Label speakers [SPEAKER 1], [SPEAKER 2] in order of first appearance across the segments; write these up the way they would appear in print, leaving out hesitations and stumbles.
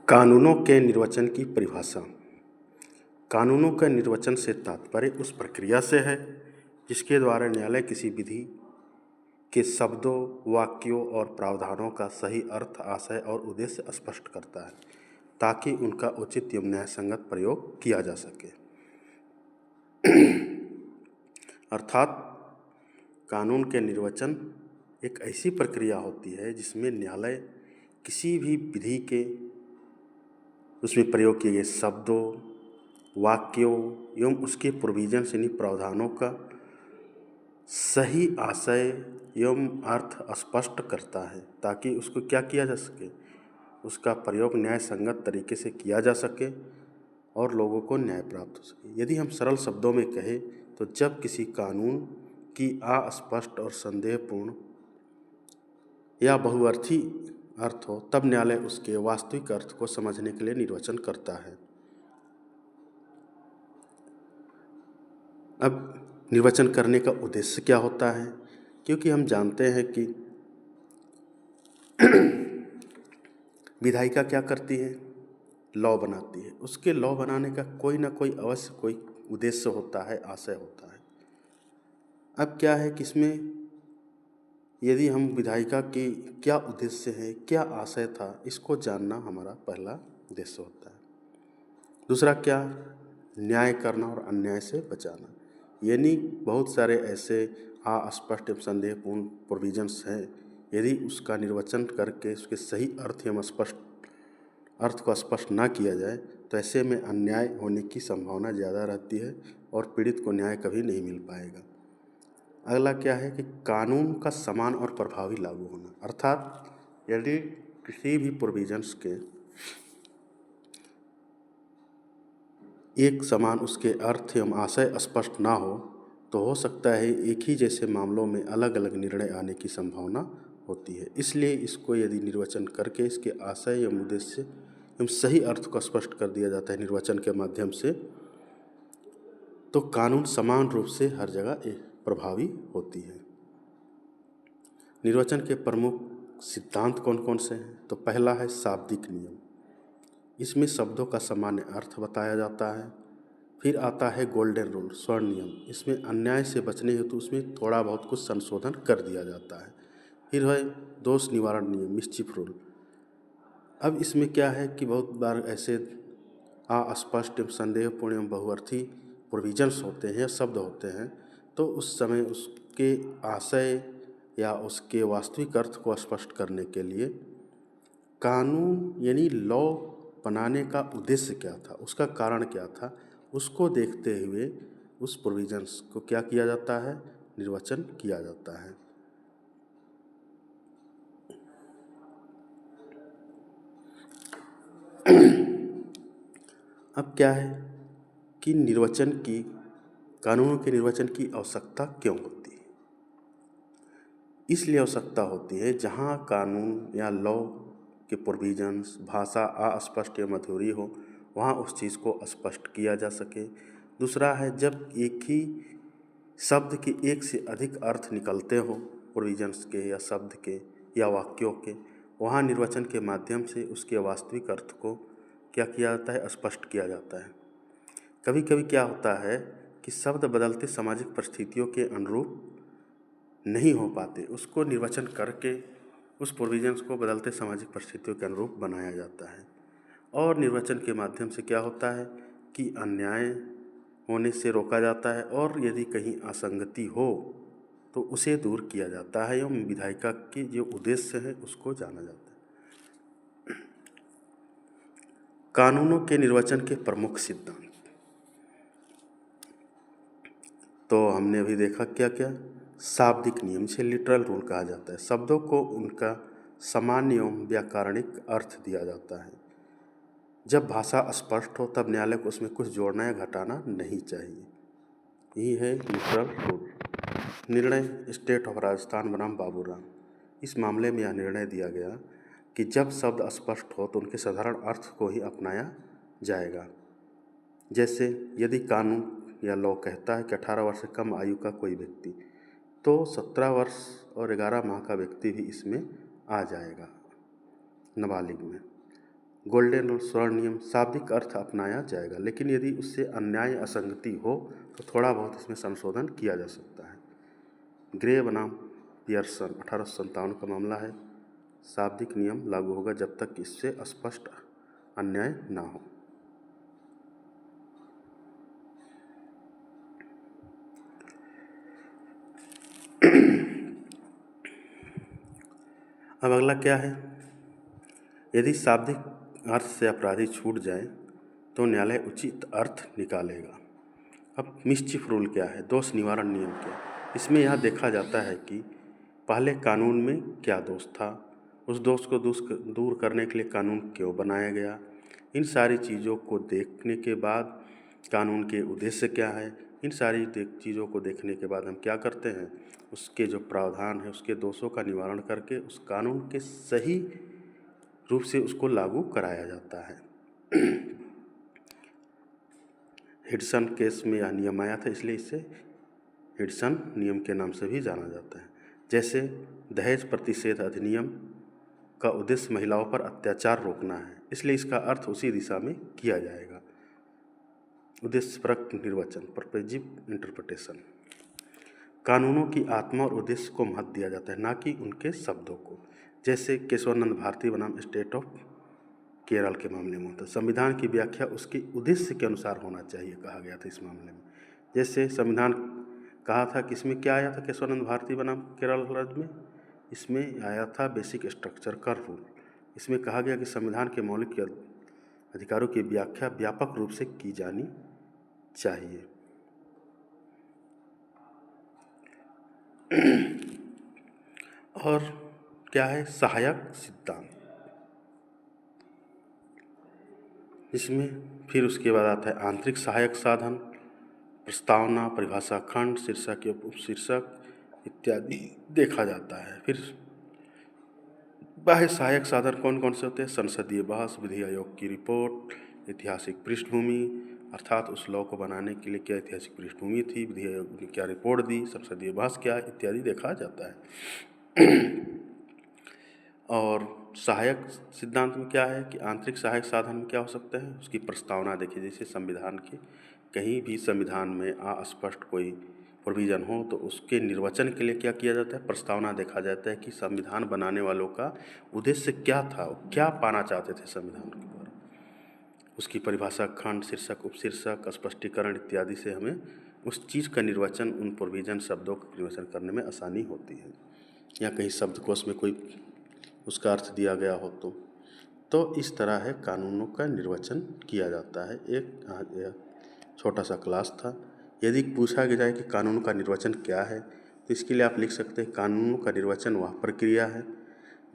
[SPEAKER 1] कानूनों के निर्वचन की परिभाषा। कानूनों का निर्वचन से तात्पर्य उस प्रक्रिया से है जिसके द्वारा न्यायालय किसी विधि के शब्दों, वाक्यों और प्रावधानों का सही अर्थ, आशय और उद्देश्य स्पष्ट करता है ताकि उनका उचित एवं न्यायसंगत प्रयोग किया जा सके। अर्थात कानून के निर्वचन एक ऐसी प्रक्रिया होती है जिसमें न्यायालय किसी भी विधि के उसमें प्रयोग किए गए शब्दों, वाक्यों एवं उसके प्रोविजन यानी प्रावधानों का सही आशय एवं अर्थ स्पष्ट करता है ताकि उसको क्या किया जा सके, उसका प्रयोग न्याय संगत तरीके से किया जा सके और लोगों को न्याय प्राप्त हो सके। यदि हम सरल शब्दों में कहें तो जब किसी कानून की अस्पष्ट और संदेहपूर्ण या बहुअर्थी अर्थ हो तब न्यायालय उसके वास्तविक अर्थ को समझने के लिए निर्वचन करता है। अब निर्वचन करने का उद्देश्य क्या होता है, क्योंकि हम जानते हैं कि विधायिका क्या करती है, लॉ बनाती है। उसके लॉ बनाने का कोई ना कोई अवश्य कोई उद्देश्य होता है, आशय होता है। अब क्या है कि इसमें यदि हम विधायिका की क्या उद्देश्य है, क्या आशय था, इसको जानना हमारा पहला उद्देश्य होता है। दूसरा क्या, न्याय करना और अन्याय से बचाना। यानी बहुत सारे ऐसे अस्पष्ट एवं संदेहपूर्ण प्रोविजंस हैं, यदि उसका निर्वचन करके उसके सही अर्थ एवं अर्थ को स्पष्ट ना किया जाए तो ऐसे में अन्याय होने की संभावना ज़्यादा रहती है और पीड़ित को न्याय कभी नहीं मिल पाएगा। अगला क्या है कि कानून का समान और प्रभावी लागू होना। अर्थात यदि किसी भी प्रोविजंस के एक समान उसके अर्थ एवं आशय स्पष्ट ना हो तो हो सकता है एक ही जैसे मामलों में अलग अलग निर्णय आने की संभावना होती है। इसलिए इसको यदि निर्वचन करके इसके आशय एवं उद्देश्य एवं सही अर्थ को स्पष्ट कर दिया जाता है निर्वचन के माध्यम से, तो कानून समान रूप से हर जगह प्रभावी होती है। निर्वचन के प्रमुख सिद्धांत कौन कौन से हैं? तो पहला है शाब्दिक नियम। इसमें शब्दों का सामान्य अर्थ बताया जाता है। फिर आता है गोल्डन रूल, स्वर्ण नियम। इसमें अन्याय से बचने हेतु उसमें थोड़ा बहुत कुछ संशोधन कर दिया जाता है। फिर है दोष निवारण नियम, मिस्चिफ रूल। अब इसमें क्या है कि बहुत बार ऐसे अस्पष्ट एवं संदेहपूर्ण एवं बहुअर्थी प्रोविजंस होते हैं, शब्द होते हैं, तो उस समय उसके आशय या उसके वास्तविक अर्थ को स्पष्ट करने के लिए कानून यानी लॉ बनाने का उद्देश्य क्या था, उसका कारण क्या था, उसको देखते हुए उस प्रोविजंस को क्या किया जाता है, निर्वचन किया जाता है। अब क्या है कि कानूनों के निर्वचन की आवश्यकता क्यों होती है? इसलिए आवश्यकता होती है जहाँ कानून या लॉ के प्रोविजंस भाषा अस्पष्ट या मधुरी हो, वहाँ उस चीज़ को स्पष्ट किया जा सके। दूसरा है जब एक ही शब्द के एक से अधिक अर्थ निकलते हो, प्रोविजंस के या शब्द के या वाक्यों के, वहाँ निर्वचन के माध्यम से उसके वास्तविक अर्थ को क्या किया जाता है, स्पष्ट किया जाता है। कभी कभी क्या होता है कि शब्द बदलते सामाजिक परिस्थितियों के अनुरूप नहीं हो पाते, उसको निर्वचन करके उस प्रोविजंस को बदलते सामाजिक परिस्थितियों के अनुरूप बनाया जाता है। और निर्वचन के माध्यम से क्या होता है कि अन्याय होने से रोका जाता है और यदि कहीं असंगति हो तो उसे दूर किया जाता है एवं विधायिका के जो उद्देश्य है उसको जाना जाता है। कानूनों के निर्वचन के प्रमुख सिद्धांत तो हमने अभी देखा क्या क्या, शाब्दिक नियम से लिटरल रूल कहा जाता है। शब्दों को उनका सामान्य एवं व्याकरणिक अर्थ दिया जाता है। जब भाषा स्पष्ट हो तब न्यायालय को उसमें कुछ जोड़ना या घटाना नहीं चाहिए। यही है लिटरल रूल। निर्णय स्टेट ऑफ राजस्थान बनाम बाबूराम। इस मामले में यह निर्णय दिया गया कि जब शब्द स्पष्ट हो तो उनके साधारण अर्थ को ही अपनाया जाएगा। जैसे यदि कानून या लॉ कहता है कि 18 वर्ष से कम आयु का कोई व्यक्ति, तो 17 वर्ष और 11 माह का व्यक्ति भी इसमें आ जाएगा, नाबालिग में। गोल्डन और स्वर्ण नियम शाब्दिक अर्थ अपनाया जाएगा, लेकिन यदि उससे अन्याय असंगति हो तो थोड़ा बहुत इसमें संशोधन किया जा सकता है। ग्रे बनाम पियर्सन 1857 का मामला है। शाब्दिक नियम लागू होगा जब तक इससे स्पष्ट अन्याय ना हो। अब अगला क्या है, यदि शाब्दिक अर्थ से अपराधी छूट जाए तो न्यायालय उचित अर्थ निकालेगा। अब मिसचिफ रूल क्या है, दोष निवारण नियम क्या है। इसमें यह देखा जाता है कि पहले कानून में क्या दोष था, उस दोष को दूर करने के लिए कानून क्यों बनाया गया। इन सारी चीज़ों को देखने के बाद कानून के उद्देश्य क्या है, इन सारी चीज़ों को देखने के बाद हम क्या करते हैं, उसके जो प्रावधान है उसके दोषों का निवारण करके उस कानून के सही रूप से उसको लागू कराया जाता है। हिडसन केस में यह नियम आया था, इसलिए इसे हिडसन नियम के नाम से भी जाना जाता है। जैसे दहेज प्रतिषेध अधिनियम का उद्देश्य महिलाओं पर अत्याचार रोकना है, इसलिए इसका अर्थ उसी दिशा में किया जाएगा। उद्देश्यपरक निर्वचन, पर्पजिव इंटरप्रिटेशन। कानूनों की आत्मा और उद्देश्य को महत्व दिया जाता है, ना कि उनके शब्दों को। जैसे केशवानंद भारती बनाम स्टेट ऑफ केरल के मामले में होता है। संविधान की व्याख्या उसके उद्देश्य के अनुसार होना चाहिए कहा गया था इस मामले में। जैसे संविधान कहा था कि इसमें क्या आया था केशवानंद भारती बनाम केरल राज्य में, इसमें आया था बेसिक स्ट्रक्चर का रूल। इसमें कहा गया कि संविधान के मौलिक अधिकारों की व्याख्या व्यापक रूप से की जानी चाहिए। और क्या है, सहायक सिद्धांत। इसमें फिर उसके बाद आता है आंतरिक सहायक साधन, प्रस्तावना, परिभाषा खंड, शीर्षक या उपशीर्षक इत्यादि देखा जाता है। फिर बाह्य सहायक साधन कौन कौन से होते हैं, संसदीय बहस, विधि आयोग की रिपोर्ट, ऐतिहासिक पृष्ठभूमि, अर्थात उस लॉ को बनाने के लिए क्या ऐतिहासिक पृष्ठभूमि थी, विधि आयोग ने क्या रिपोर्ट दी, संसदीय बहस क्या इत्यादि देखा जाता है। और सहायक सिद्धांत में क्या है कि आंतरिक सहायक साधन में क्या हो सकता है, उसकी प्रस्तावना देखिए। जैसे संविधान के कहीं भी संविधान में अस्पष्ट कोई प्रोविज़न हो तो उसके निर्वचन के लिए क्या किया जाता है, प्रस्तावना देखा जाता है कि संविधान बनाने वालों का उद्देश्य क्या था, क्या पाना चाहते थे संविधान के द्वारा। उसकी परिभाषा खंड, शीर्षक, उपशीर्षक, स्पष्टीकरण इत्यादि से हमें उस चीज़ का निर्वचन, उन प्रोविज़न शब्दों का निर्वचन करने में आसानी होती है। या कहीं शब्दकोश में कोई उसका अर्थ दिया गया हो तो इस तरह है कानूनों का निर्वचन किया जाता है। एक छोटा सा क्लास था। यदि पूछा जाए कि कानून का निर्वचन क्या है तो इसके लिए आप लिख सकते हैं, कानूनों का निर्वचन वह प्रक्रिया है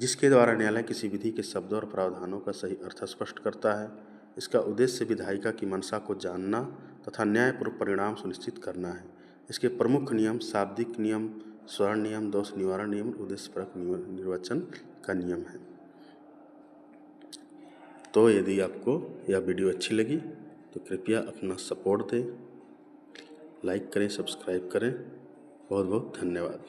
[SPEAKER 1] जिसके द्वारा न्यायालय किसी विधि के शब्दों और प्रावधानों का सही अर्थ स्पष्ट करता है। इसका उद्देश्य विधायिका की मंशा को जानना तथा न्यायपूर्ण परिणाम सुनिश्चित करना है। इसके प्रमुख नियम शाब्दिक नियम, स्वर्ण नियम, दोष निवारण नियम, उद्देश्यपरक निर्वचन का नियम है। तो यदि आपको यह वीडियो अच्छी लगी तो कृपया अपना सपोर्ट दें, लाइक करें, सब्सक्राइब करें। बहुत बहुत धन्यवाद।